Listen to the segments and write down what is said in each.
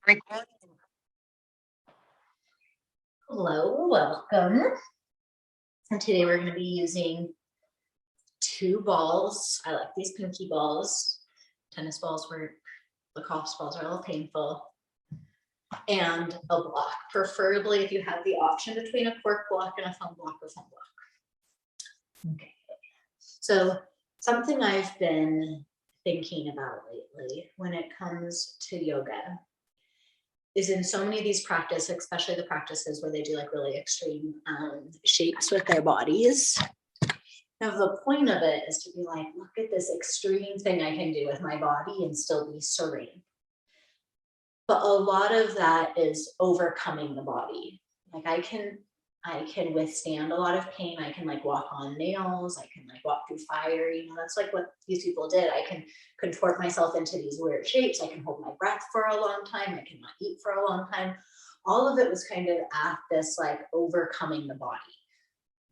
Recording. Hello, welcome. And today we're going to be using two balls. I like these pinky balls. Tennis balls work. Lacrosse balls are a little painful. And a block, preferably if you have the option between a cork block and a foam block or foam block. Okay. So something I've been thinking about lately when it comes to yoga is in so many of these practices, especially the practices where they do like really extreme shapes with their bodies. Now, the point of it is to be like, look at this extreme thing I can do with my body and still be serene. But a lot of that is overcoming the body. Like I can withstand a lot of pain. I can like walk on nails. I can like walk through fire. That's like what these people did. I can contort myself into these weird shapes. I can hold my breath for a long time. I cannot eat for a long time. All of it was kind of at this like overcoming the body.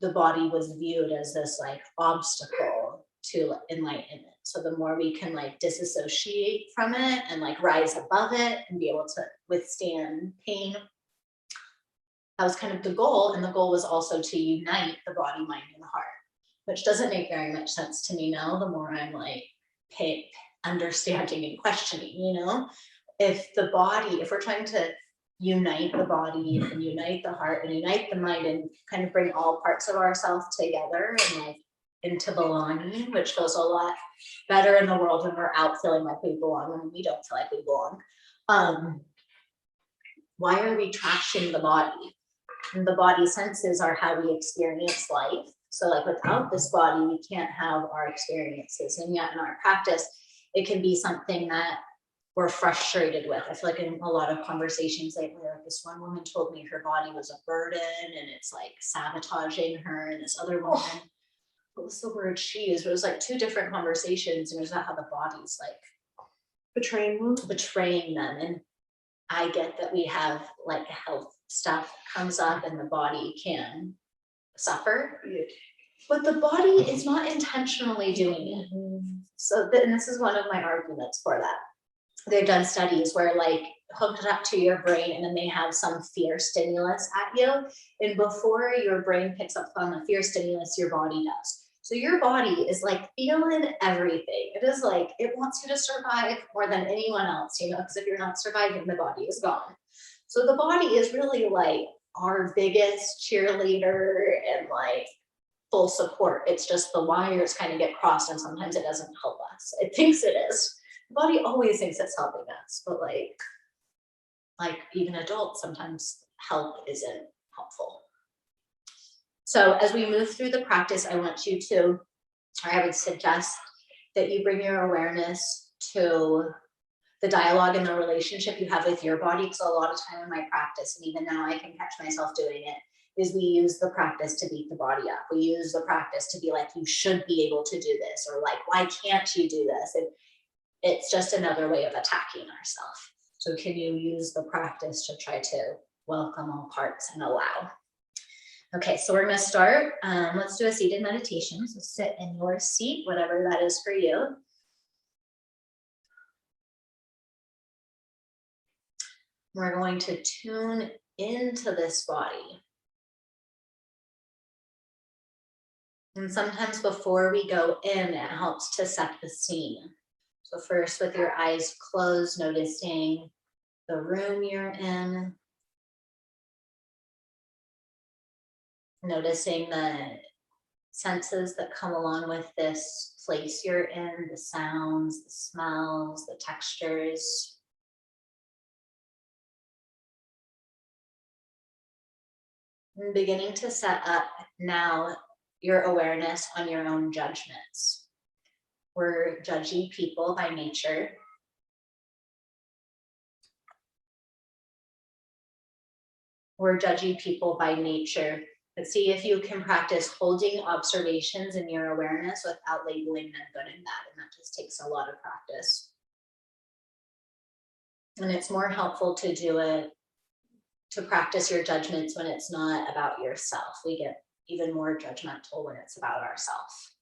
The body was viewed as this like obstacle to enlightenment. So the more we can like disassociate from it and like rise above it and be able to withstand pain, that was kind of the goal. And the goal was also to unite the body, mind, and the heart, which doesn't make very much sense to me now. The more I'm like understanding and questioning, if we're trying to unite the body and unite the heart and unite the mind and kind of bring all parts of ourselves together and like into belonging, which goes a lot better in the world when we're out feeling like we belong and we don't feel like we belong. Why are we trashing the body? And the body senses are how we experience life. So like without this body, we can't have our experiences. And yet in our practice, it can be something that we're frustrated with. I feel like in a lot of conversations lately, like this one woman told me her body was a burden and it's like sabotaging her. And this other woman, what was the word she used? But it was like two different conversations. And it was about how the body's like betraying them. And I get that we have like health stuff comes up and the body can suffer, but the body is not intentionally doing it. So and this is one of my arguments for that. They've done studies where like hooked up to your brain and then they have some fear stimulus at you. And before your brain picks up on the fear stimulus, your body does. So your body is like feeling everything. It is like, it wants you to survive more than anyone else, because if you're not surviving, the body is gone. So the body is really like our biggest cheerleader and like full support. It's just the wires kind of get crossed and sometimes it doesn't help us. It thinks it is. The body always thinks it's helping us, but like even adults, sometimes help isn't helpful. So as we move through the practice, I would suggest that you bring your awareness to the dialogue and the relationship you have with your body. Because a lot of time in my practice, and even now I can catch myself doing it, is we use the practice to beat the body up. We use the practice to be like, you should be able to do this, or like, why can't you do this? And it's just another way of attacking ourselves. So can you use the practice to try to welcome all parts and allow? Okay, so we're going to start. Let's do a seated meditation. So sit in your seat, whatever that is for you. We're going to tune into this body. And sometimes before we go in, it helps to set the scene. So first with your eyes closed, noticing the room you're in. Noticing the senses that come along with this place you're in, the sounds, the smells, the textures. And beginning to set up now your awareness on your own judgments. We're judgy people by nature. We're judgy people by nature. But see if you can practice holding observations in your awareness without labeling them good and bad. And that just takes a lot of practice. And it's more helpful to do it, to practice your judgments when it's not about yourself. We get even more judgmental when it's about ourselves.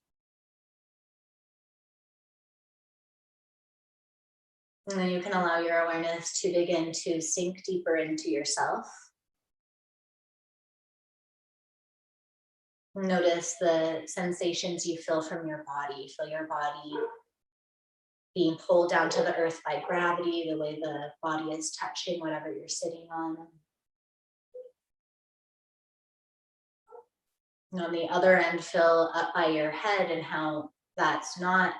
And then you can allow your awareness to begin to sink deeper into yourself. Notice the sensations you feel from your body. Feel your body being pulled down to the earth by gravity, the way the body is touching whatever you're sitting on. And on the other end, feel up by your head and how that's not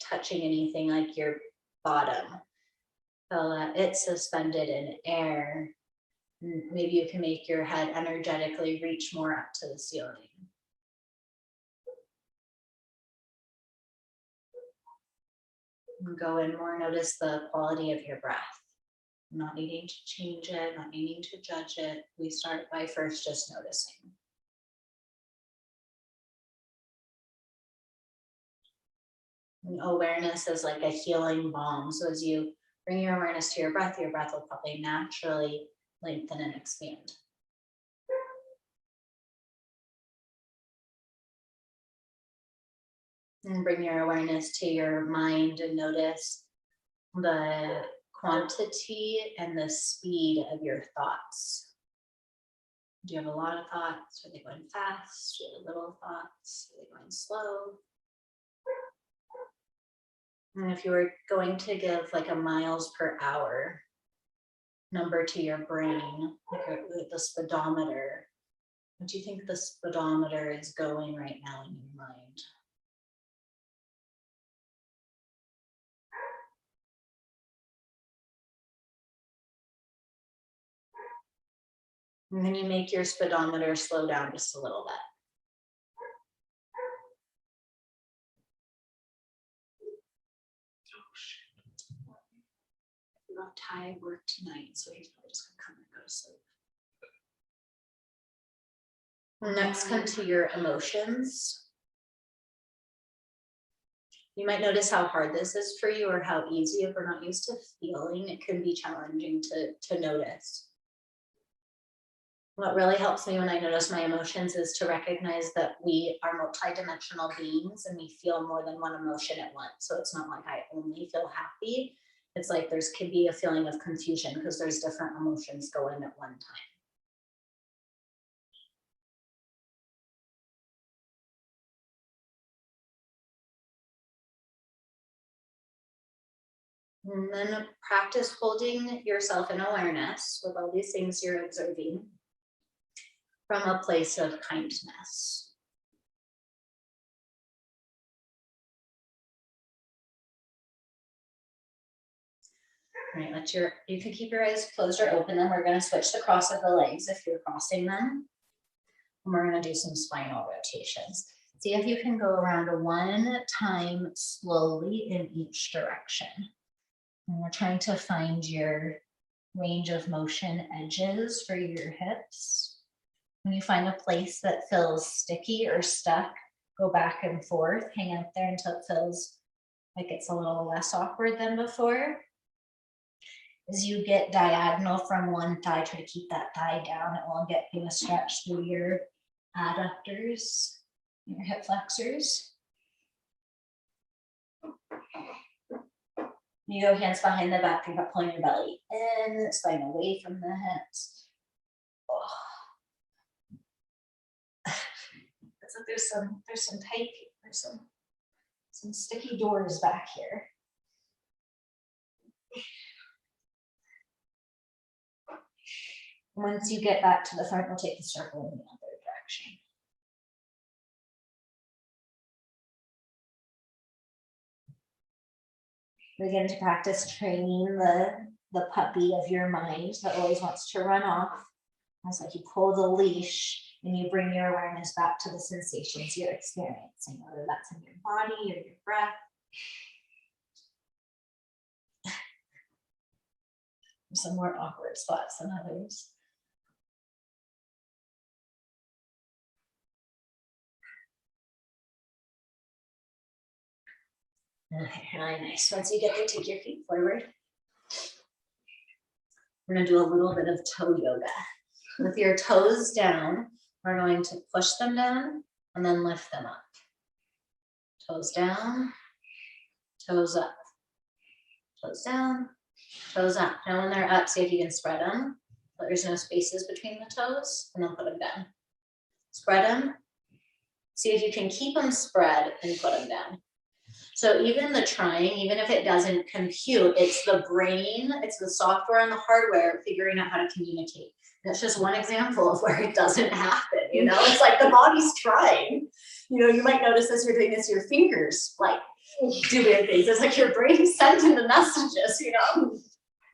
touching anything, like your bottom. Feel that it's suspended in air. Maybe you can make your head energetically reach more up to the ceiling. And go in more, notice the quality of your breath. Not needing to change it, not needing to judge it. We start by first just noticing. And awareness is like a healing balm. So as you bring your awareness to your breath will probably naturally lengthen and expand. And bring your awareness to your mind and notice the quantity and the speed of your thoughts. Do you have a lot of thoughts? Are they going fast? Do you have little thoughts? Are they going slow? And if you were going to give like a miles per hour number to your brain, like the speedometer, what do you think the speedometer is going right now in your mind? And then you make your speedometer slow down just a little bit. Ty work tonight, so he's probably just gonna come and go to sleep. Next, come to your emotions. You might notice how hard this is for you or how easy. If we're not used to feeling, it can be challenging to notice. What really helps me when I notice my emotions is to recognize that we are multidimensional beings and we feel more than one emotion at once. So it's not like I only feel happy. It's like there's could be a feeling of confusion because there's different emotions going at one time. And then practice holding yourself in awareness with all these things you're observing from a place of kindness. All right, you can keep your eyes closed or open, then we're going to switch the cross of the legs if you're crossing them. And we're going to do some spinal rotations. See if you can go around one time slowly in each direction. And we're trying to find your range of motion edges for your hips. When you find a place that feels sticky or stuck, go back and forth, hang out there until it feels like it's a little less awkward than before. As you get diagonal from one thigh, try to keep that thigh down. It will get you a stretch through your adductors, your hip flexors. You go hands behind the back, you're not pulling your belly in, spine away from the hips. Oh. It's like there's some tight, there's some sticky doors back here. Once you get back to the front, we'll take the circle in the other direction. Begin to practice training the puppy of your mind that always wants to run off. It's like you pull the leash and you bring your awareness back to the sensations you're experiencing, whether that's in your body or your breath. Some more awkward spots than others. Okay, really nice. Once you get there, take your feet forward. We're going to do a little bit of toe yoga. With your toes down, we're going to push them down and then lift them up. Toes down, toes up. Toes down, toes up. Now when they're up, see if you can spread them. But there's no spaces between the toes, and then put them down. Spread them. See if you can keep them spread and put them down. So even the trying, even if it doesn't compute, it's the brain, it's the software and the hardware figuring out how to communicate. That's just one example of where it doesn't happen, you know? It's like the body's trying. You know, you might notice as you're doing this, your fingers like do weird things. It's like your brain's sending the messages, you know?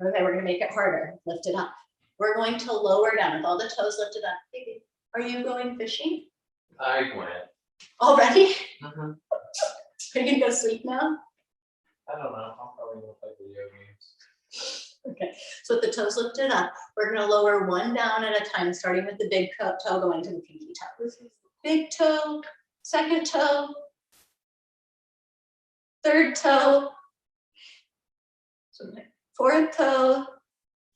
Okay, we're gonna make it harder. Lift it up. We're going to lower down with all the toes lifted up. Baby, are you going fishing? I went. Already? Mm-hmm. Are you gonna go sleep now? I don't know. I'll probably gonna play video games. Okay, so with the toes lifted up, we're gonna lower one down at a time, starting with the big toe going to the pinky toe. Big toe, second toe, third toe, fourth toe,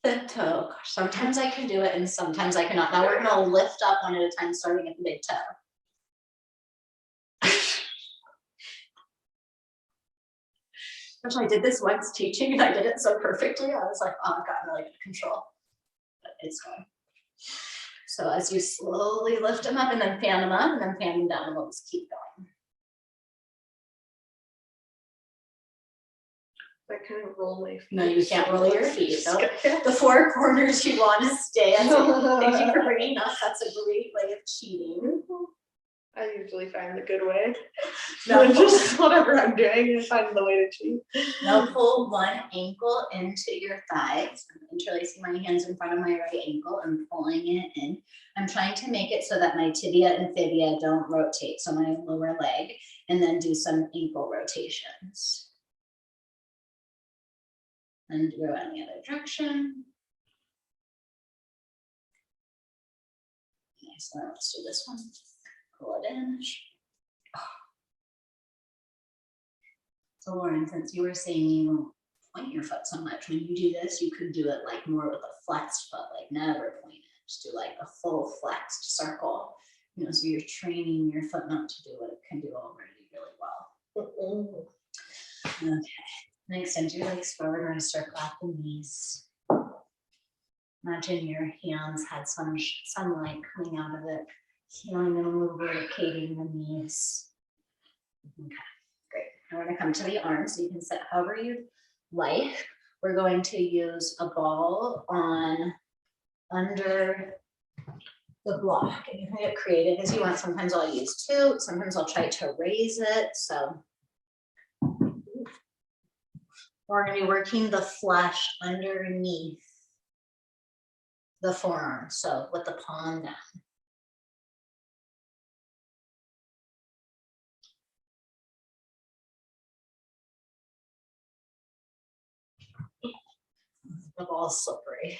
fifth toe. Gosh, sometimes I can do it and sometimes I cannot. Now we're gonna lift up one at a time, starting at the big toe. Actually, I did this once teaching and I did it so perfectly. I was like, oh, I've gotten really good control. But it's going. So as you slowly lift them up and then fan them up and then fan them down, and we'll just keep going. I kind of roll my feet. No, you can't roll your feet. Nope. The four corners you want to stay. Thank you for bringing us. That's a great way of cheating. I usually find the good way. No, Just whatever I'm doing, I find the way to cheat. now pull one ankle into your thighs. I'm interlacing my hands in front of my right ankle and pulling it in. I'm trying to make it so that my tibia and fibia don't rotate, so my lower leg, and then do some ankle rotations. And go in the other direction. Nice, now let's do this one. Pull it in. So Lauren, since you were saying you don't point your foot so much, when you do this, you could do it like more with a flexed foot, like never point it. Just do like a full flexed circle. You know, so you're training your foot not to do what it can do already really well. Okay. Next, send your legs forward. We're going to circle out the knees. Imagine your hands had some sunlight coming out of it, healing and lubricating the knees. Okay, great. Now we're going to come to the arms. So you can sit however you like. We're going to use a ball on under the block. And you can get creative as you want. Sometimes I'll use two. Sometimes I'll try to raise it. So we're going to be working the flesh underneath the forearm, so with the palm down. The ball's slippery.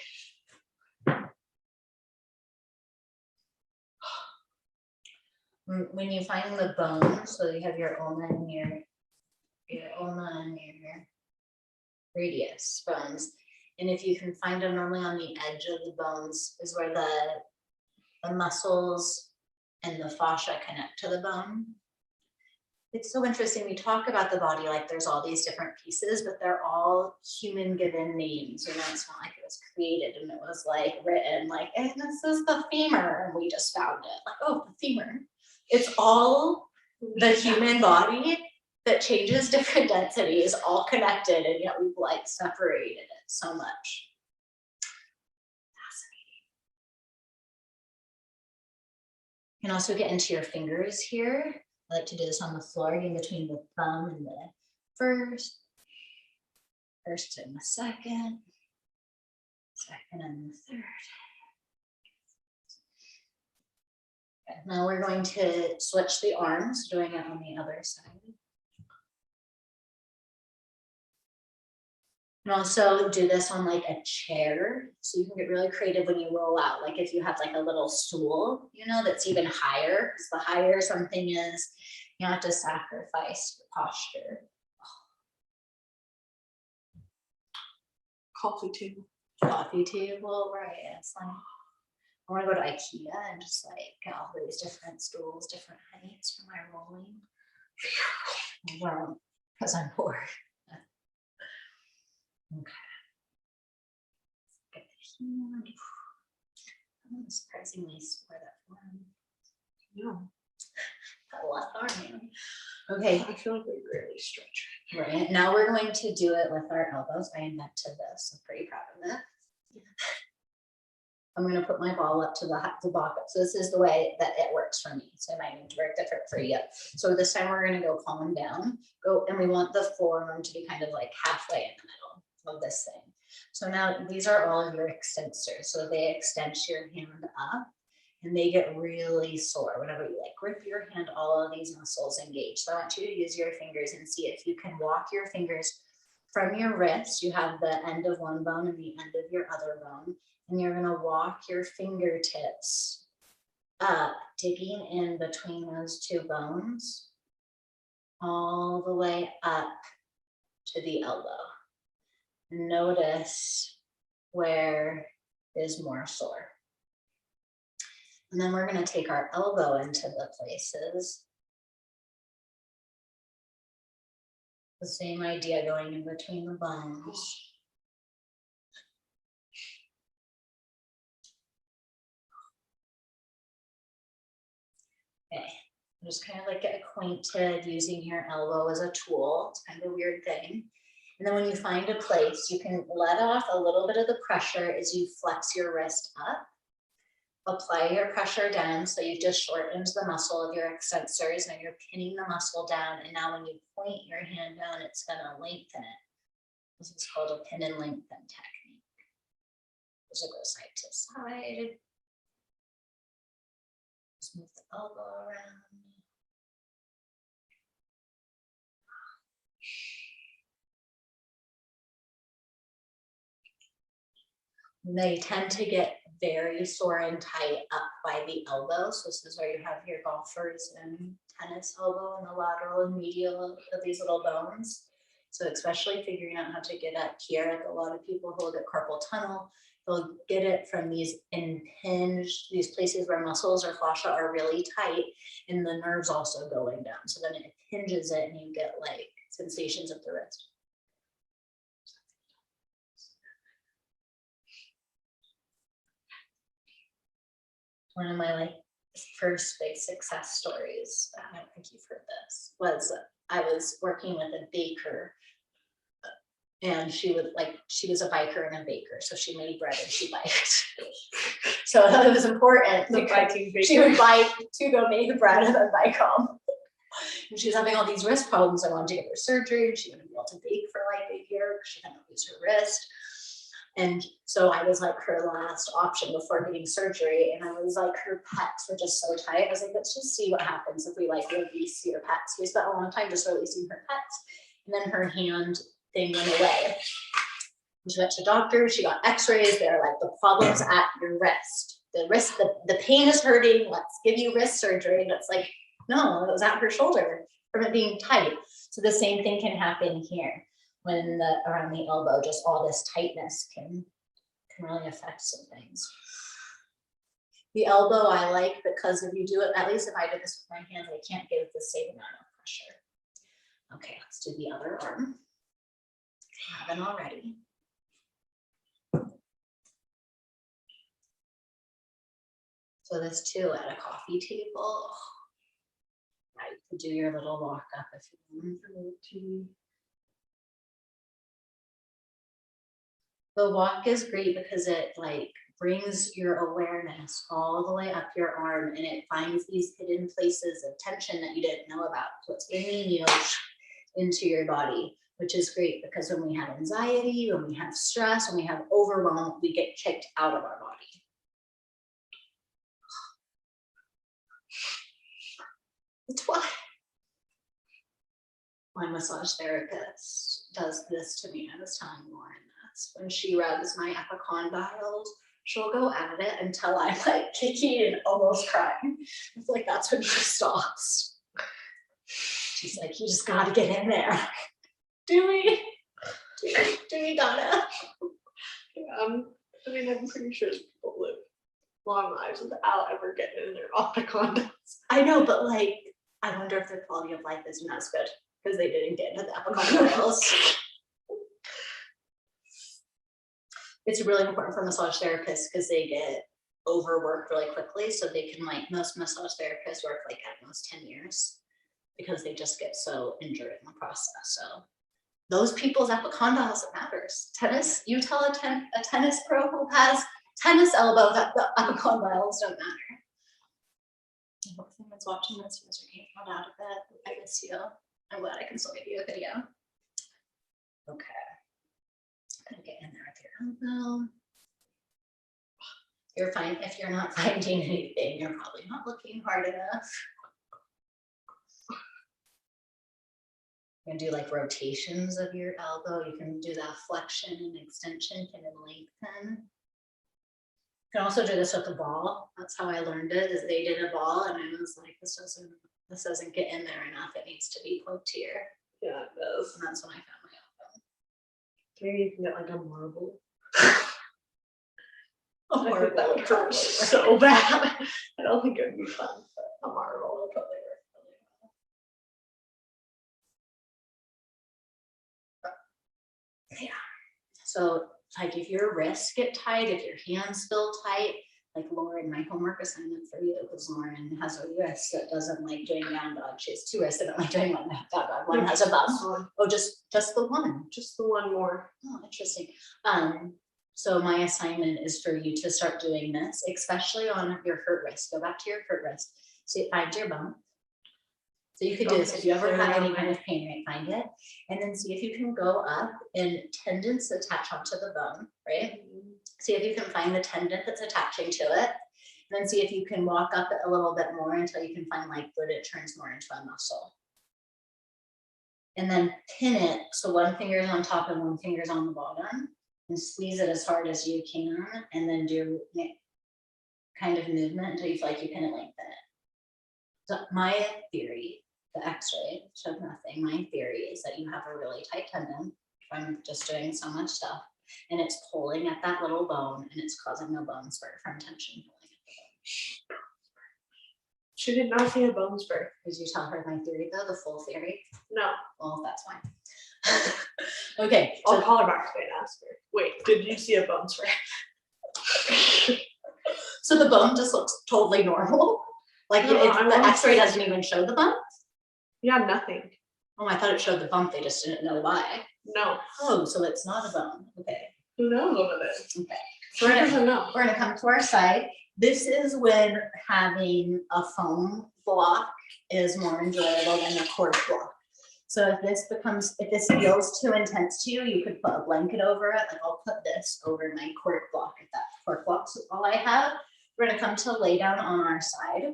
When you find the bone, so you have your ulna and your ulna and your radius bones, and if you can find them normally on the edge of the bones is where the muscles and the fascia connect to the bone. It's so interesting. We talk about the body like there's all these different pieces, but they're all human given names. You know, it's not like it was created and it was like written like, hey, this is the femur, and we just found it. Like, oh, the femur. It's all the human body that changes different densities, all connected, and yet we've like separated it so much. Fascinating. You can also get into your fingers here. I like to do this on the floor, in between the thumb and the first and the second and the third. Okay, now we're going to switch the arms, doing it on the other side. And also do this on like a chair. So you can get really creative when you roll out. Like if you have like a little stool, you know, that's even higher, because the higher something is, you have to sacrifice your posture. Coffee table. Coffee table, right? It's like, I want to go to IKEA and just like get all these different stools, different heights for my rolling. Well, because I'm bored. Okay. Get the hand. I'm surprisingly square that form. Yeah. That left arm, man. Okay, I feel like we really stretch. right. Now we're going to do it with our elbows. I invented this. I'm pretty proud of it. I'm going to put my ball up to the bucket. So this is the way that it works for me. So it might need to work different for you. So this time we're going to go palm down. And we want the forearm to be kind of like halfway in the middle of this thing. So now these are all of your extensors. So they extend your hand up and they get really sore whenever you like grip your hand, all of these muscles engage. So I want you to use your fingers and see if you can walk your fingers from your wrist. You have the end of one bone and the end of your other bone. And you're going to walk your fingertips up, digging in between those two bones, all the way up to the elbow. Notice where is more sore. And then we're going to take our elbow into the places. The same idea, going in between the bones. Okay, just kind of like get acquainted using your elbow as a tool. It's kind of a weird thing. And then when you find a place, you can let off a little bit of the pressure as you flex your wrist up. Apply your pressure down. So you just shortened the muscle of your extensors and you're pinning the muscle down. And now when you point your hand down, it's going to lengthen it. This is called a pin and lengthen technique. Just go side to side. Just move the elbow around. They tend to get very sore and tight up by the elbow. So this is where you have your golfers and tennis elbow and the lateral and medial of these little bones. So especially figuring out how to get up here, like a lot of people who will get carpal tunnel, they'll get it from these impinged, these places where muscles or fascia are really tight and the nerves also going down. So then it hinges it and you get like sensations of the wrist. One of my like first big success stories, I don't think you've heard this, was I was working with a baker and she was a biker and a baker. So she made bread and she biked. So it was important. The biking baker. She would bike to go make bread and then bike home. And she was having all these wrist problems. I wanted to get her surgery and she wouldn't be able to bake for like a year because she couldn't use her wrist. And so I was like her last option before getting surgery. And I was like, her pecs were just so tight. I was like, let's just see what happens if we like release your pecs. We spent a long time just releasing her pecs. And then her hand thing went away. She went to doctors, she got x-rays. They're like, the problem's at your wrist. The pain is hurting. Let's give you wrist surgery. And it's like, no, it was at her shoulder from it being tight. So the same thing can happen here. When around the elbow, just all this tightness can really affect some things. The elbow I like because if you do it, at least if I did this with my hands, I can't give the same amount of pressure. Okay, let's do the other arm. I haven't already. So this too at a coffee table. Now you can do your little walk up if you want to. The walk is great because it like brings your awareness all the way up your arm and it finds these hidden places of tension that you didn't know about. So it's bringing you into your body, which is great because when we have anxiety, when we have stress, when we have overwhelm, we get kicked out of our body. That's why my massage therapist does this to me. I was telling Lauren this. When she rubs my epicondyles, she'll go at it until I'm like kicking and almost crying. It's like that's when she stops. She's like, you just gotta get in there. Do we gotta? Yeah, I mean, I'm pretty sure people live long lives without ever getting in their epicondyles. I know, but like, I wonder if their quality of life isn't as good because they didn't get into the epicondyles. it's really important for massage therapists because they get overworked really quickly. So they can like, most massage therapists work like at most 10 years because they just get so injured in the process. So those people's epicondyles, it matters. Tennis, you tell a tennis pro who has tennis elbow that the epicondyles don't matter. I hope someone's watching this. You guys are getting out of bed. I miss you. I'm glad I can still give you a video. Okay. I'm gonna get in there with your elbow. You're fine. If you're not finding anything, you're probably not looking hard enough. You can do like rotations of your elbow. You can do that flexion and extension, can lengthen. You can also do this with a ball. That's how I learned it, is they did a ball and I was like, this doesn't get in there enough. It needs to be pokier. Yeah, it does. And that's when I found my elbow. Maybe you can get like a marble. A I think marble that would would hurt probably so work. bad. I don't think it would be fun, but a marble would probably work really well. Yeah. So like if your wrists get tight, if your hands feel tight, like Lauren, my homework assignment for you, because Lauren has a wrist that doesn't like doing down dog. She has two wrists that don't like doing one down dog. One has a bump. Oh, just the one. Just the one more. Oh, interesting. So my assignment is for you to start doing this, especially on your hurt wrist. Go back to your hurt wrist. So find your bump. So you could do this if you ever have any kind of pain, right? Find it. And then see if you can go up and tendons attach onto the bone, right? See if you can find the tendon that's attaching to it. And then see if you can walk up it a little bit more until you can find like that it turns more into a muscle. And then pin it. So one finger is on top and one finger is on the bottom. And squeeze it as hard as you can. And then do kind of movement until you feel like you can lengthen it. So my theory, the x-ray showed nothing. My theory is that you have a really tight tendon from just doing so much stuff. And it's pulling at that little bone and it's causing a bone spur from tension pulling at the bone. She did not see a bone spur. Did you tell her my theory though, the full theory? No. Well, that's fine. Okay. I'll call her back today and ask her. Wait, did you see a bone spur? So the bone just looks totally normal. Like No, the x-ray doesn't even show the bump? Yeah, nothing. Oh, I thought it showed the bump, they just didn't know why. No. Oh, so it's not a bone, okay. Who knows what it is? Okay. Who doesn't know? We're gonna come to our side. This is when having a foam block is more enjoyable than a cord block. So if this feels too intense to you, you could put a blanket over it. Like I'll put this over my cord block if that cord block's all I have. We're gonna come to lay down on our side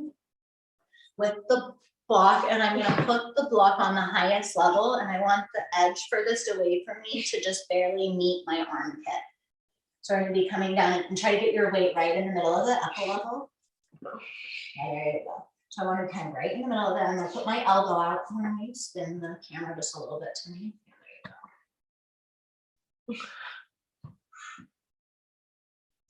with the block, and I'm gonna put the block on the highest level, and I want the edge furthest away from me to just barely meet my armpit. So I'm gonna be coming down and try to get your weight right in the middle of it, up a level. Yeah, there you go. So I want to kind of right in the middle of it. I'm gonna put my elbow out. Let me spin the camera just a little bit to me. There you go.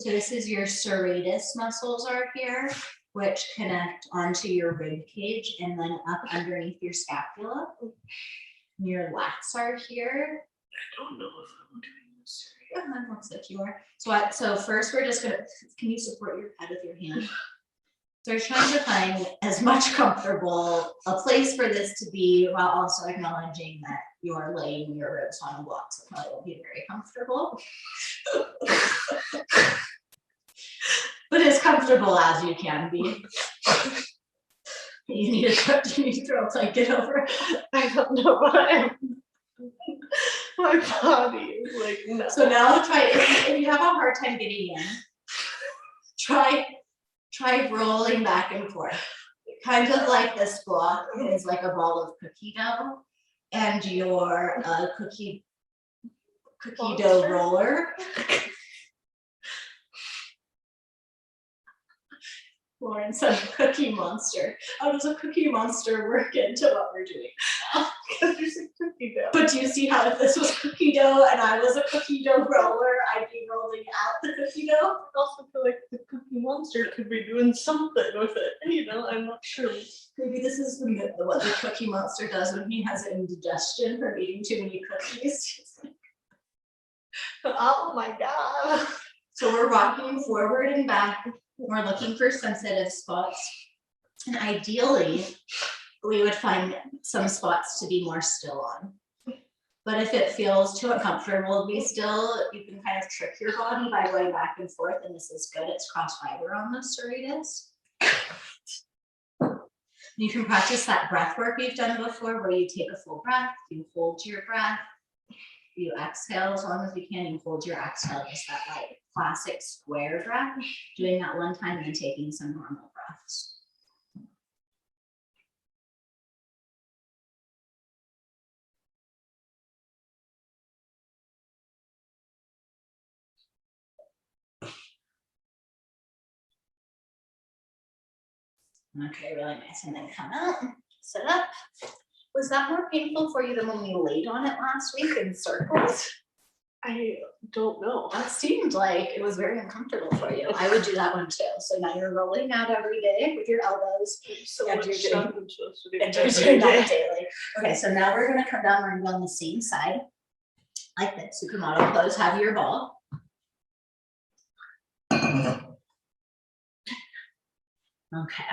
So this is your serratus muscles are here, which connect onto your rib cage and then up underneath your scapula. Your lats are here. I don't know if I'm doing this. Yeah, that looks like you are. So first we're just gonna, can you support your head with your hand? So we're trying to find as much comfortable a place for this to be while also acknowledging that you are laying your ribs on a block, so it probably won't be very comfortable. But as comfortable as you can be. You need to throw a blanket over it. I don't know, but my body is like, no. So now try, if you have a hard time getting in, try rolling back and forth. Kind of like this block is like a ball of cookie dough, and your cookie dough roller. Lauren said Cookie Monster. How does a Cookie Monster work into what we're doing? Because there's a cookie dough. But do you see how if this was cookie dough and I was a cookie dough roller, I'd be rolling out the cookie dough? I also feel like the Cookie Monster could be doing something with it. You know, I'm not sure. Maybe this is what the Cookie Monster does when he has indigestion from eating too many cookies. Oh my god. So we're rocking forward and back. We're looking for sensitive spots. And ideally, we would find some spots to be more still on. But if it feels too uncomfortable to be still, you can kind of trick your body by going back and forth, and this is good. It's cross fiber on the serratus. You can practice that breath work we've done before, where you take a full breath, you hold your breath, you exhale as long as you can, you hold your exhale, just that like classic square breath, doing that one time and then taking some normal breaths. Okay, really nice, and then come out, sit up. Was that more painful for you than when we laid on it last week in circles? I don't know. It seemed like it was very uncomfortable for you. I would do that one too. So now you're rolling out every day with your elbows. So And much you're stuff doing- I'm supposed to do. And you're every doing day. that daily. Okay, so now we're gonna come down, we're gonna go on the same side, like this. Supermodel pose, have your ball. Okay,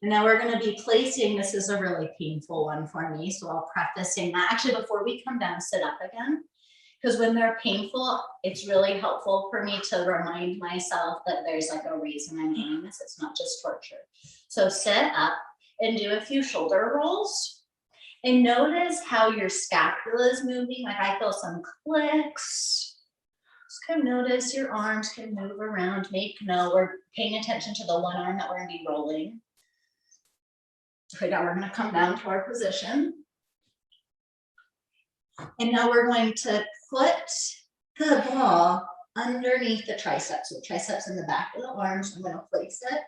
and now we're gonna be placing, this is a really painful one for me, so I'll preface saying that. Actually, before we come down, sit up again. Because when they're painful, it's really helpful for me to remind myself that there's like a reason I'm doing this. It's not just torture. So sit up and do a few shoulder rolls. And notice how your scapula is moving. Like I feel some clicks. Just kind of notice your arms can move around. Make note, we're paying attention to the one arm that we're gonna be rolling. Okay, now we're gonna come down to our position. And now we're going to put the ball underneath the triceps. So triceps in the back of the arms, I'm gonna place it.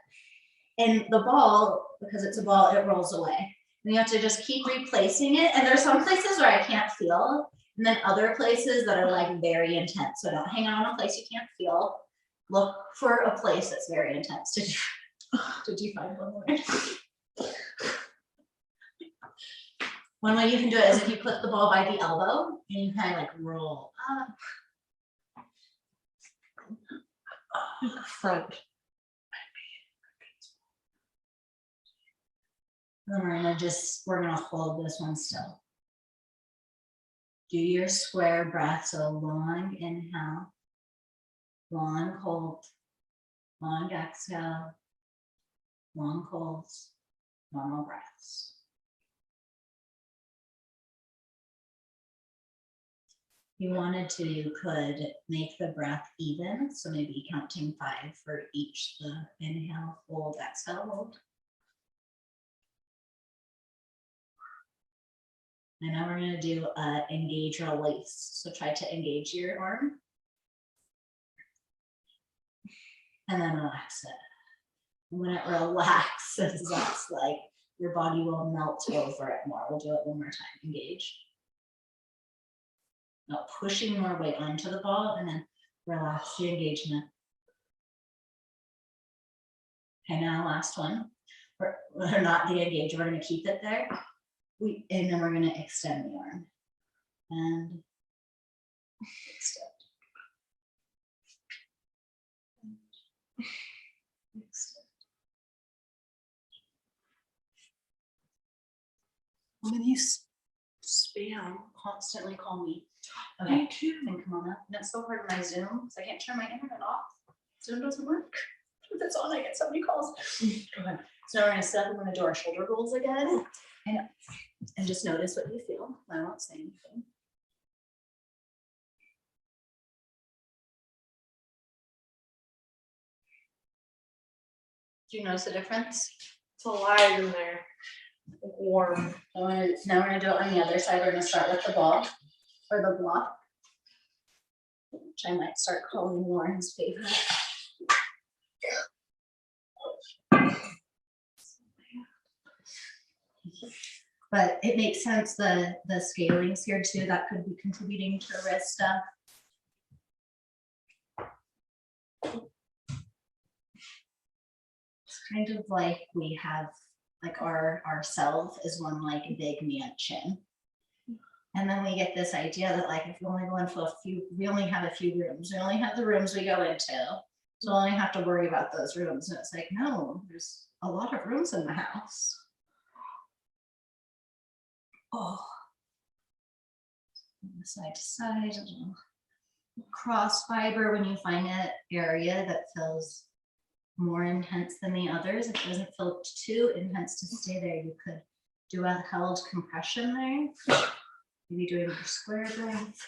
And the ball, because it's a ball, it rolls away. And you have to just keep replacing it. And there's some places where I can't feel, and then other places that are like very intense. So don't hang on a place you can't feel. Look for a place that's very intense. Did you find one more? One way you can do it is if you put the ball by the elbow and you kind of like roll up. Front. And we're gonna hold this one still. Do your square breath, so long inhale, long hold, long exhale, long holds, normal breaths. If you wanted to, you could make the breath even, so maybe counting 5 for each, the inhale, hold, exhale, hold. And now we're gonna do engage release. So try to engage your arm. And then relax it. When it relaxes, that's like your body will melt over it more. We'll do it one more time, engage. Now pushing more weight onto the ball and then relax the engagement. Okay, now last one. We're not the engage, we're gonna keep it there. And then we're gonna extend the arm. And extend. Extend. When you spam, constantly call me. Okay, Me too. then come on up. And it's so hard on my Zoom because I can't turn my internet off. Zoom doesn't work. If it's on, I get so many calls. Okay. So now we're gonna sit up. We're gonna do our shoulder rolls again. And just notice what you feel. I won't say anything. Do you notice the difference? It's alive in there. Warm. Now we're gonna do it on the other side. We're gonna start with the ball or the block, which I might start calling Lauren's favorite. But it makes sense, the scalings here too, that could be contributing to wrist stuff. It's kind of like we have, like our self is one like big mansion. And then we get this idea that like if we only go into we only have a few rooms, we only have the rooms we go into. So we only have to worry about those rooms. And it's like, no, there's a lot of rooms in the house. Oh. Side to side, a little cross fiber when you find an area that feels more intense than the others. If it doesn't feel too intense to stay there, you could do a held compression there. Maybe doing your square breath.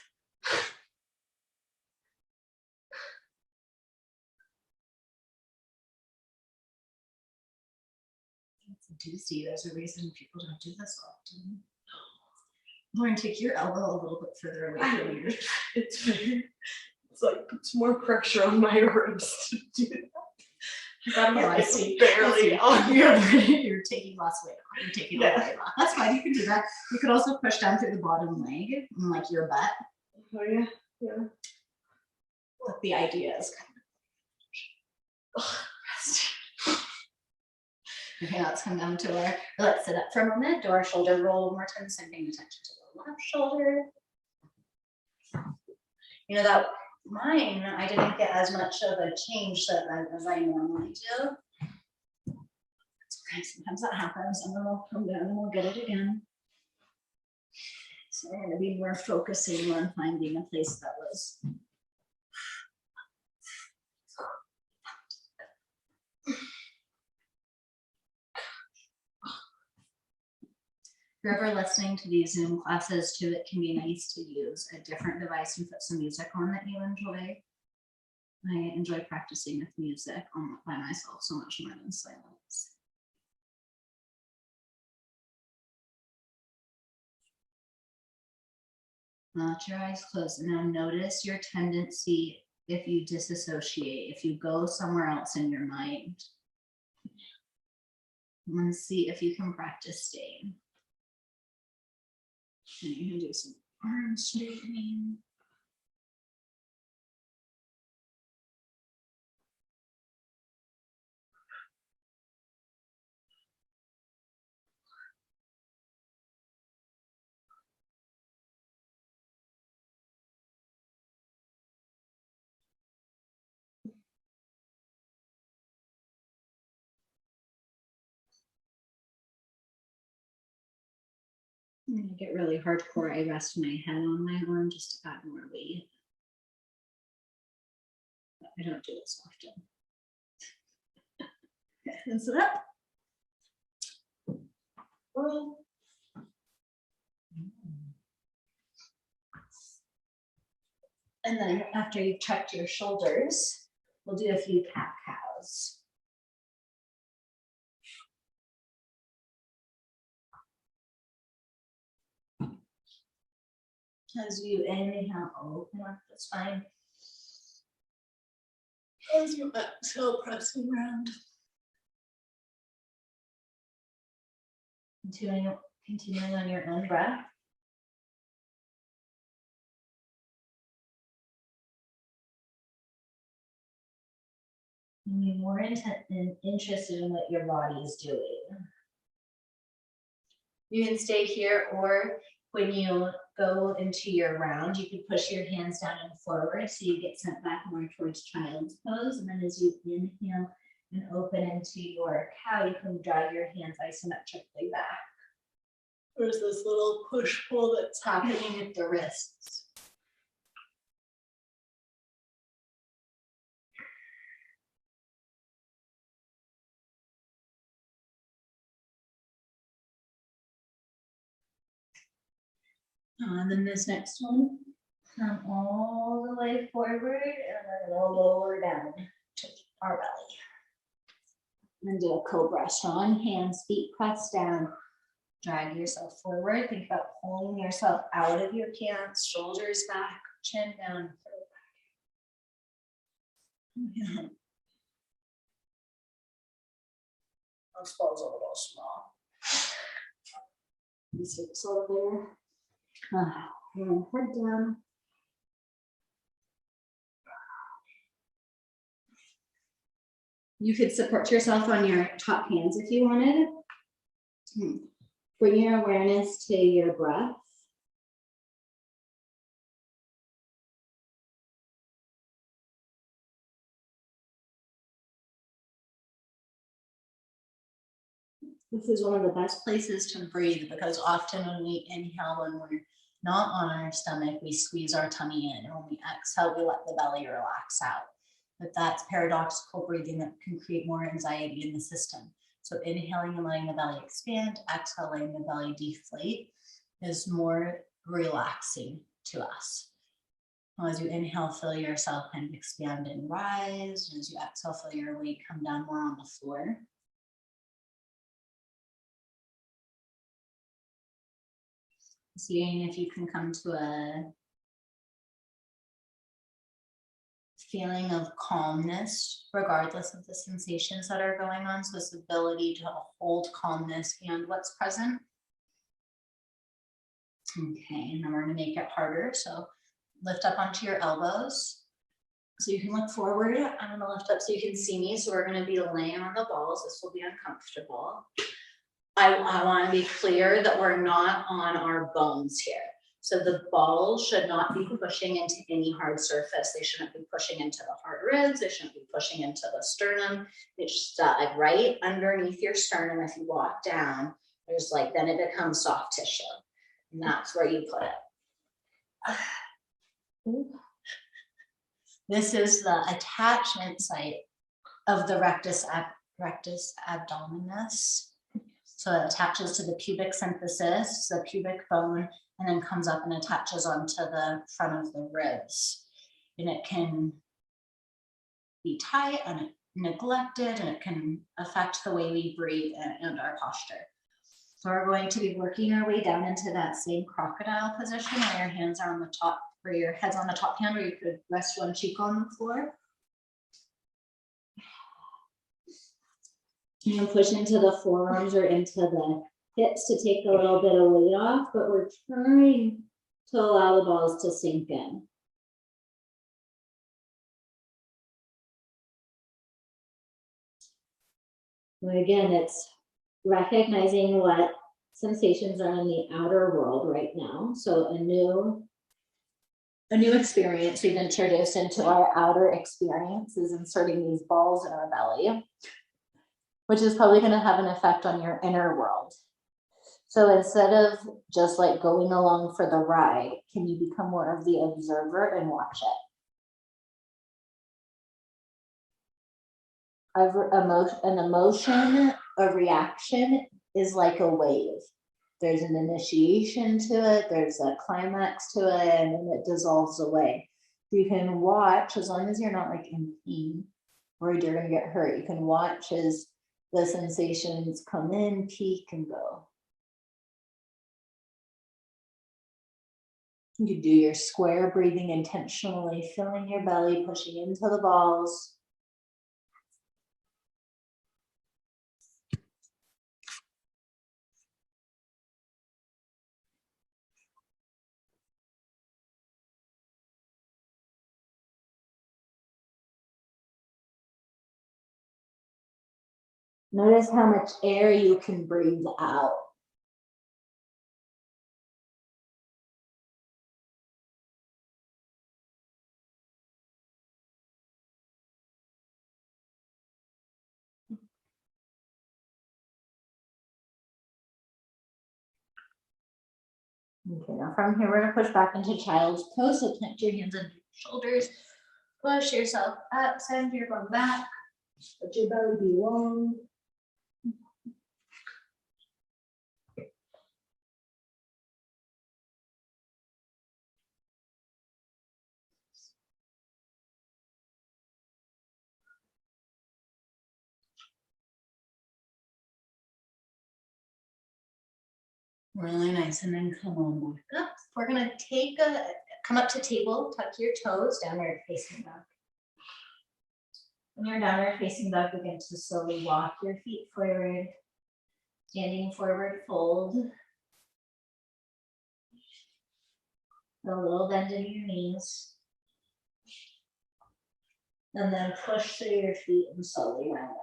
It's a doozy. There's a reason people don't do this often. Lauren, take your elbow a little bit further away from you. It's weird. It's like puts more pressure on my ribs to do that. I It's see. barely on. You're taking less weight off. You're taking all the Yeah. weight off. That's fine. You can do that. You could also push down through the bottom leg and like your butt. Oh yeah, yeah. But the idea is kind of okay, let's come down to our, let's sit up for a moment, do our shoulder roll one more time, so I'm paying attention to the left shoulder. You know that mine, I didn't get as much of a change as I normally do. It's okay, sometimes that happens, and then we'll come down and we'll get it again. So we're gonna be more focusing on finding a place that was if you're ever listening to these Zoom classes too, it can be nice to use a different device and put some music on that you enjoy. I enjoy practicing with music by myself so much more than silence. Let your eyes closed and now notice your tendency if you disassociate, if you go somewhere else in your mind. And see if you can practice staying. And you can do some arm straightening. I'm gonna get really hardcore. I rest my head on my arm just to add more weight. But I don't do this often. Okay, and sit up. Roll. And then after you've checked your shoulders, we'll do a few cat cows. As you inhale, open up the spine. As you exhale, pressing around. Continuing on your own breath. And be more interested in what your body is doing. You can stay here, or when you go into your round, you can push your hands down and forward so you get sent back more towards child's pose. And then as you inhale and open into your cow, you can drive your hands isometrically back. There's this little push-pull that's happening at the wrists. And then this next one, come all the way forward and we're gonna lower down to our belly. And do a cobra, strong hands, feet pressed down. Drag yourself forward. Think about pulling yourself out of your pants, shoulders back, chin down. Yeah. Those balls are a little small. You see this over there? And head down. You could support yourself on your top hands if you wanted. Bring your awareness to your breath. This is one of the best places to breathe because often when we inhale, when we're not on our stomach, we squeeze our tummy in. And when we exhale, we let the belly relax out. But that's paradoxical breathing that can create more anxiety in the system. So inhaling and letting the belly expand, exhaling the belly deflate is more relaxing to us. As you inhale, feel yourself kind of expand and rise. As you exhale, feel your weight come down more on the floor. Seeing if you can come to a feeling of calmness, regardless of the sensations that are going on. So this ability to hold calmness and what's present. Okay, and then we're going to make it harder. So lift up onto your elbows. So you can look forward. I'm going to lift up so you can see me. So we're going to be laying on the balls. This will be uncomfortable. I want to be clear that we're not on our bones here. So the balls should not be pushing into any hard surface. They shouldn't be pushing into the hard ribs. They shouldn't be pushing into the sternum. It's like right underneath your sternum. If you walk down, there's like, then it becomes soft tissue. And that's where you put it. This is the attachment site of the rectus abdominis. So it attaches to the pubic symphysis, the pubic bone, and then comes up and attaches onto the front of the ribs. And it can be tight and neglected, and it can affect the way we breathe and our posture. So we're going to be working our way down into that same crocodile position where your hands are on the top, or your head's on the top hand, or you could rest one cheek on the floor. You can push into the forearms or into the hips to take a little bit of weight off, but we're trying to allow the balls to sink in. And again, it's recognizing what sensations are in the outer world right now. So a new experience we've introduced into our outer experience is inserting these balls in our belly, which is probably going to have an effect on your inner world. So instead of just like going along for the ride, can you become more of the observer and watch it? An emotion, a reaction is like a wave. There's an initiation to it, there's a climax to it, and then it dissolves away. You can watch, as long as you're not like in pain, worried you're going to get hurt, you can watch as the sensations come in, peak, and go. You can do your square breathing intentionally, filling your belly, pushing into the balls. Notice how much air you can breathe out. Okay, now from here, we're going to push back into child's pose. So plant your hands under your shoulders, push yourself up, send your bum back, let your belly be long. Really nice, and then come on back up. We're gonna come up to table, tuck your toes, downward facing dog. When you're downward facing dog, begin to slowly walk your feet forward, standing forward fold. A little bend in your knees. And then push through your feet and slowly round up.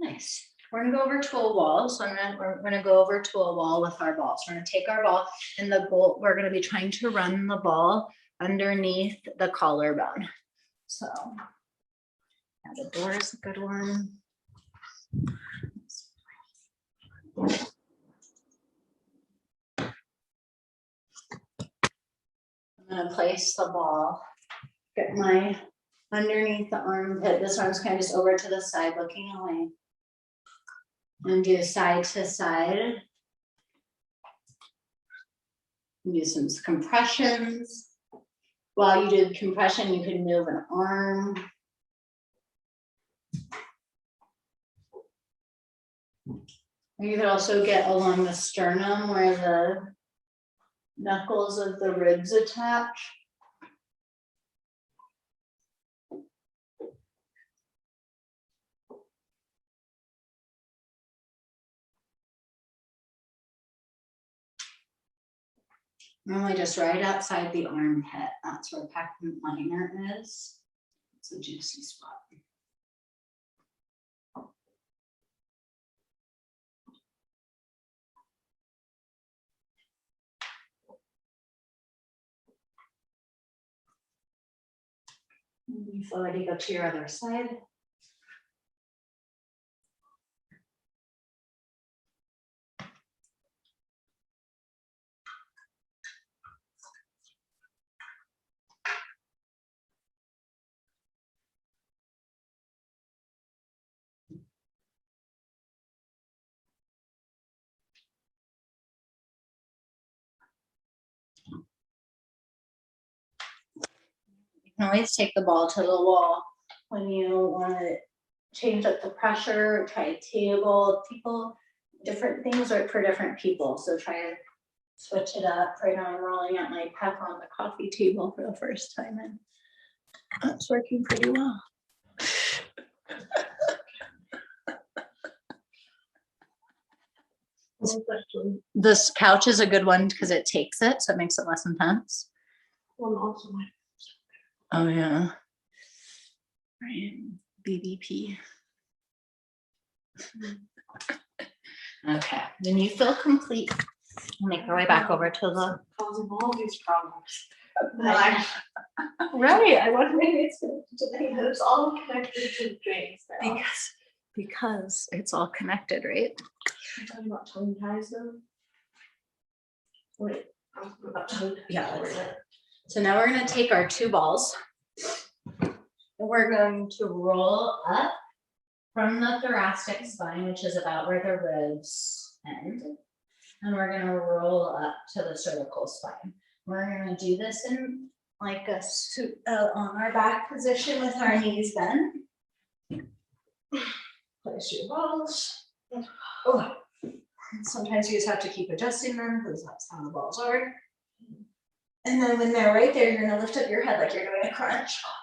Nice. We're gonna go over to a wall. So we're gonna go over to a wall with our balls. We're gonna take our ball, and the goal, we're gonna be trying to run the ball underneath the collarbone. So Now the door is a good one. I'm gonna place the ball, get my underneath the armpit. This arm's kind of just over to the side, looking away. And do side to side. And do some compressions. While you do compression, you can move an arm. You could also get along the sternum where the knuckles of the ribs attach. Normally just right outside the armpit. That's where pectoral minor is. It's a juicy spot. You already go to your other side. You can always take the ball to the wall when you want to change up the pressure, try a table. People, different things work for different people. So try to switch it up. Right now I'm rolling out my pep on the coffee table for the first time and that's working pretty well. This couch is a good one because it takes it, so it makes it less intense. One also might. Oh yeah. Right. BBP. Okay, then you feel complete. Make our way back over to the Causing all these problems. right. I wonder maybe it's It's all connected to the drains now. because it's all connected, right? You're talking about tongue ties though? Wait, I was about tongue ties. Yeah, that's it. So now we're gonna take our two balls. And we're going to roll up from the thoracic spine, which is about where the ribs end. And we're gonna roll up to the cervical spine. We're gonna do this in like a suit on our back position with our knees bent. Place your balls. Oh. Sometimes you just have to keep adjusting them because that's how the balls are. And then when they're right there, you're gonna lift up your head like you're doing a crunch. Oh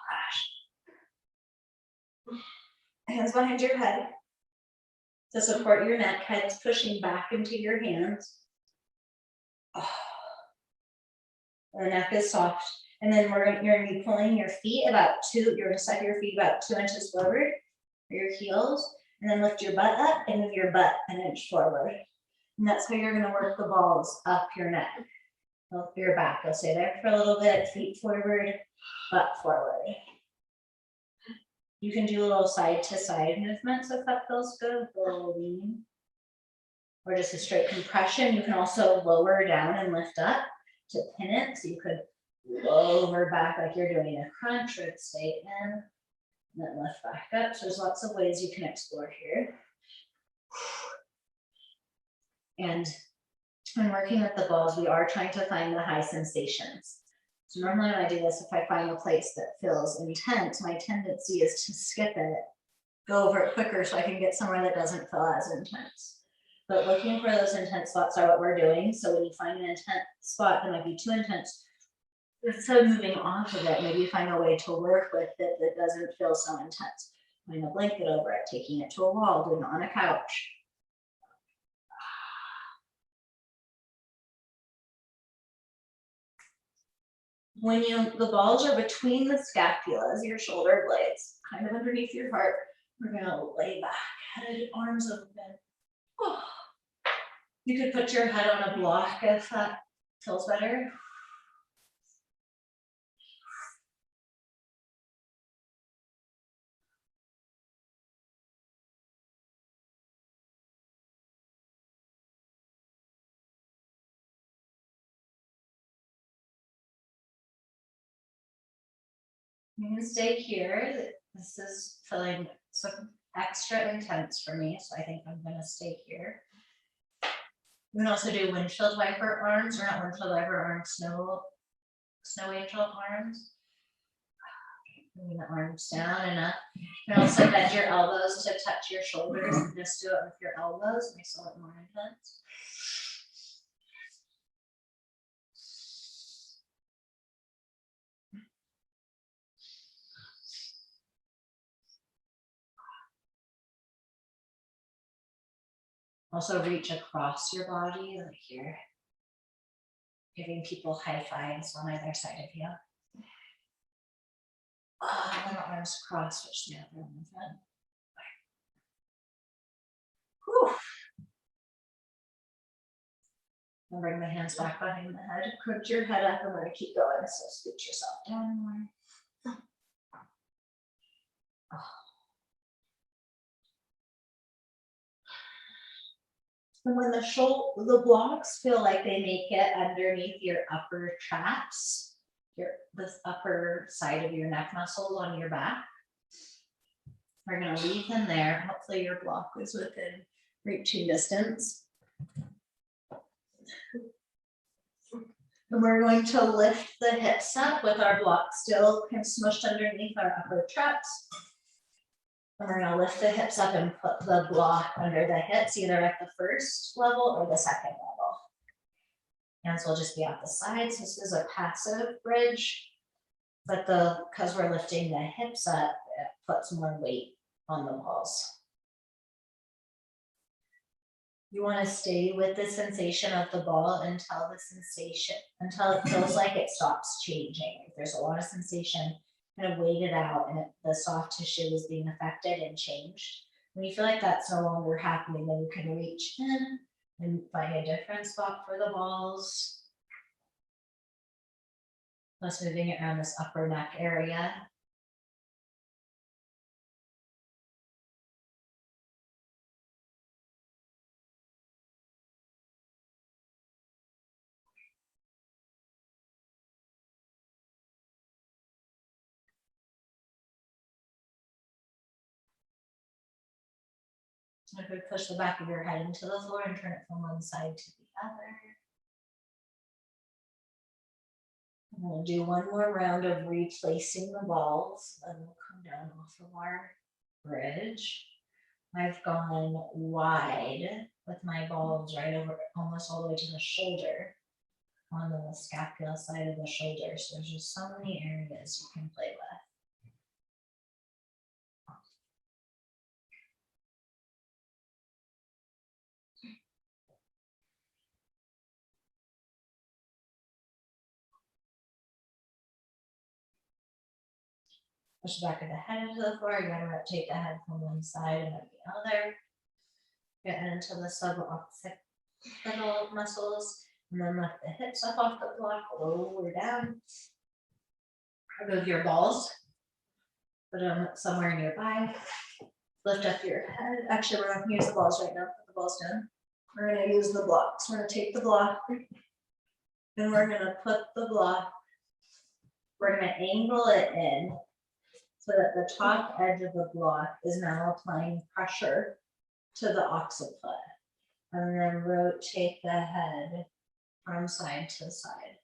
gosh. Hands behind your head to support your neck, head's pushing back into your hands. Oh. The neck is soft. And then you're gonna be pulling your feet you're gonna set your feet about 2 inches forward for your heels, and then lift your butt up and move your butt an inch forward. And that's how you're gonna work the balls up your neck. Up your back. They'll stay there for a little bit, feet forward, butt forward. You can do a little side to side movements if that feels good, a little lean. Or just a straight compression. You can also lower down and lift up to pin it. So you could lower back like you're doing a crunch or stay in, and then lift back up. So there's lots of ways you can explore here. And when working with the balls, we are trying to find the high sensations. So normally when I do this, if I find a place that feels intense, my tendency is to skip it, go over it quicker so I can get somewhere that doesn't feel as intense. But looking for those intense spots are what we're doing. So when you find an intense spot that might be too intense, instead of moving off of it, maybe you find a way to work with it that doesn't feel so intense. Putting a blanket over it, taking it to a wall, doing it on a couch. When the balls are between the scapulas, your shoulder blades, kind of underneath your heart, we're gonna lay back, headed, arms open. Oh. You could put your head on a block if that feels better. You can stay here. This is feeling some extra intense for me, so I think I'm gonna stay here. You can also do windshield wiper arms, or not windshield wiper arms, snow angel arms. Bring the arms down and up. You can also bend your elbows to touch your shoulders and just do it with your elbows, makes it look more intense. Also reach across your body, like you're giving people high fives on either side of you. And the arms crossed, which the other one in front. Whew. And bring the hands back behind the head. Crunch your head up and we're gonna keep going. So scoot yourself down more. And when the blocks feel like they make it underneath your upper traps, this upper side of your neck muscles on your back, we're gonna leave them there. Hopefully your block is within reaching distance. And we're going to lift the hips up with our block still kind of smushed underneath our upper traps. And we're gonna lift the hips up and put the block under the hips, either at the first level or the second level. Hands will just be off the sides. This is a passive bridge, but because we're lifting the hips up, it puts more weight on the balls. You want to stay with the sensation of the ball until it feels like it stops changing. If there's a lot of sensation, kind of wait it out and the soft tissue is being affected and changed. When you feel like that's no longer happening, then you can reach in and find a different spot for the balls. Plus moving it around this upper neck area. So if we push the back of your head into the floor and turn it from one side to the other. And we'll do one more round of replacing the balls, then we'll come down off of our bridge. I've gone wide with my balls right over almost all the way to the shoulder, on the scapula side of the shoulder. So there's just so many areas you can play with. Push the back of the head into the floor. You're going to rotate the head from one side and then the other. Get into the sub-occipital muscles. And then lift the hips up off the block, lower down. Remove your balls. Put them somewhere nearby. Lift up your head. Actually, we're not going to use the balls right now. Put the balls down. We're going to use the blocks. We're going to take the block. And we're going to put the block. We're going to angle it in. So that the top edge of the block is now applying pressure to the occiput. And then rotate the head from side to side.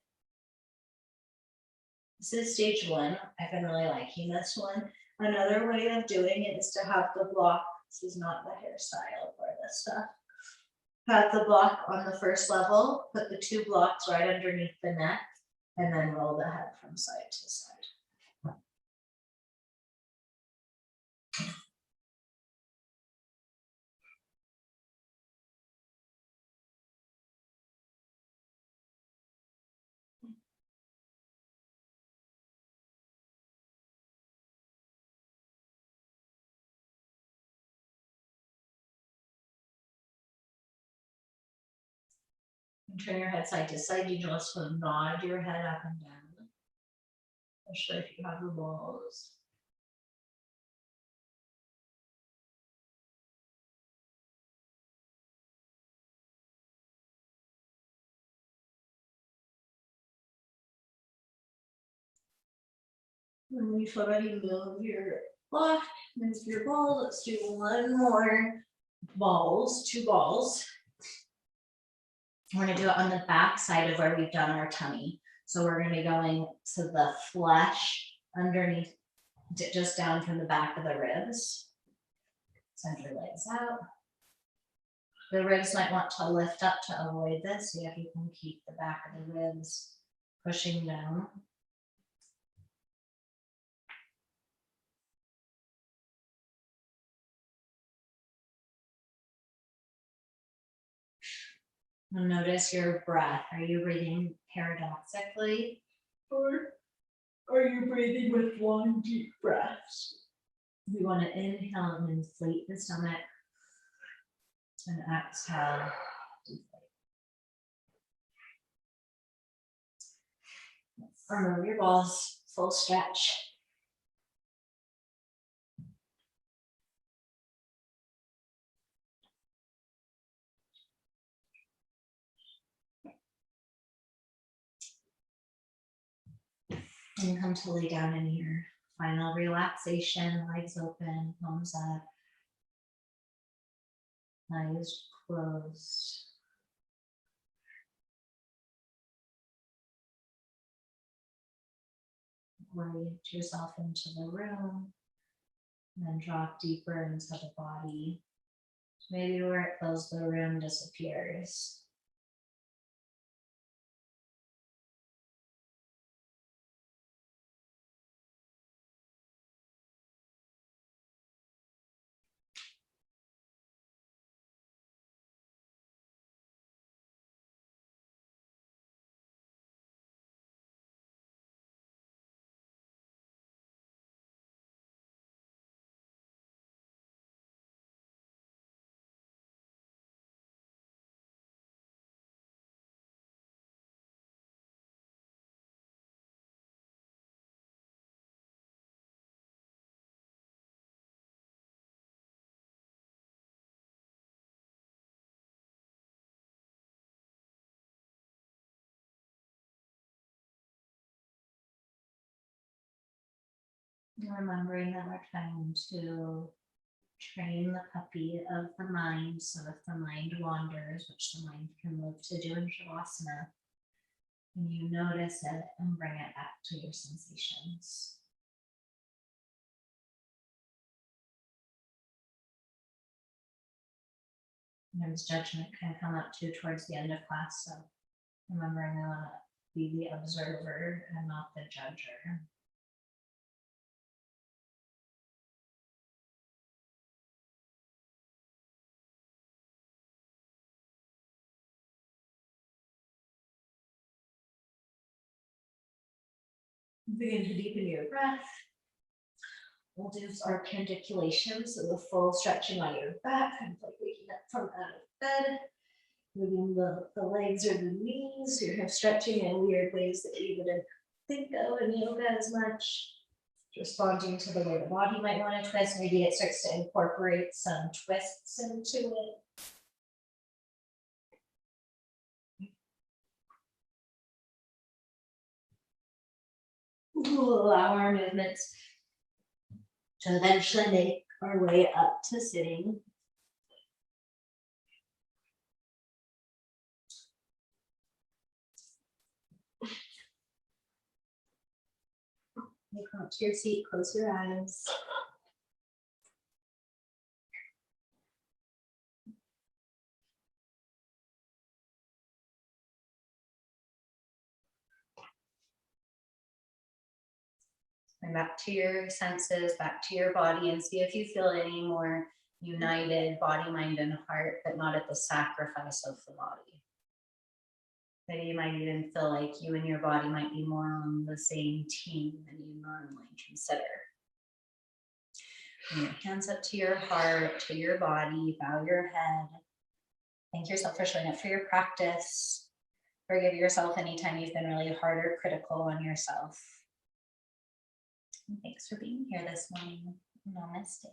This is stage one. I've been really liking this one. Another way of doing it is to have the block, this is not the hairstyle for this stuff. Have the block on the first level, put the two blocks right underneath the neck, and then roll the head from side to side. And turn your head side to side. You just want to nod your head up and down, especially if you have the balls. When you've already moved your block, move your ball, let's do one more balls, 2 balls. We're gonna do it on the back side of where we've done our tummy. So we're gonna be going to the flesh underneath, just down from the back of the ribs. Send your legs out. The ribs might want to lift up to avoid this, so if you can keep the back of the ribs pushing down. And notice your breath. Are you breathing paradoxically? Or are you breathing with long, deep breaths? We want to inhale and inflate the stomach. And exhale. Remove your balls, full stretch. And come to lay down in your final relaxation, legs open, palms up, eyes closed. Orient yourself into the room, and then drop deeper into the body. Maybe where it feels the room disappears. Remembering that we're trying to train the puppy of the mind, so if the mind wanders, which the mind can move to do in Shavasana, and you notice it and bring it back to your sensations. Sometimes judgment can come up too towards the end of class, so remembering I want to be the observer and not the judger. Begin to deepen your breath. We'll do our pandiculation, so the full stretching on your back, kind of like waking up from out of bed. Moving the legs or the knees, your hip stretching in weird ways that you wouldn't think of in yoga as much. Responding to the way the body might want to twist. Maybe it starts to incorporate some twists into it. We'll allow our movements to eventually make our way up to sitting. You come up to your seat, close your eyes. And back to your senses, back to your body, and see if you feel any more united body, mind, and heart, but not at the sacrifice of the body. Maybe you might even feel like you and your body might be more on the same team than you normally consider. Bring your hands up to your heart, to your body, bow your head. Thank yourself for showing up for your practice. Forgive yourself anytime you've been really hard or critical on yourself. And thanks for being here this morning. Namaste.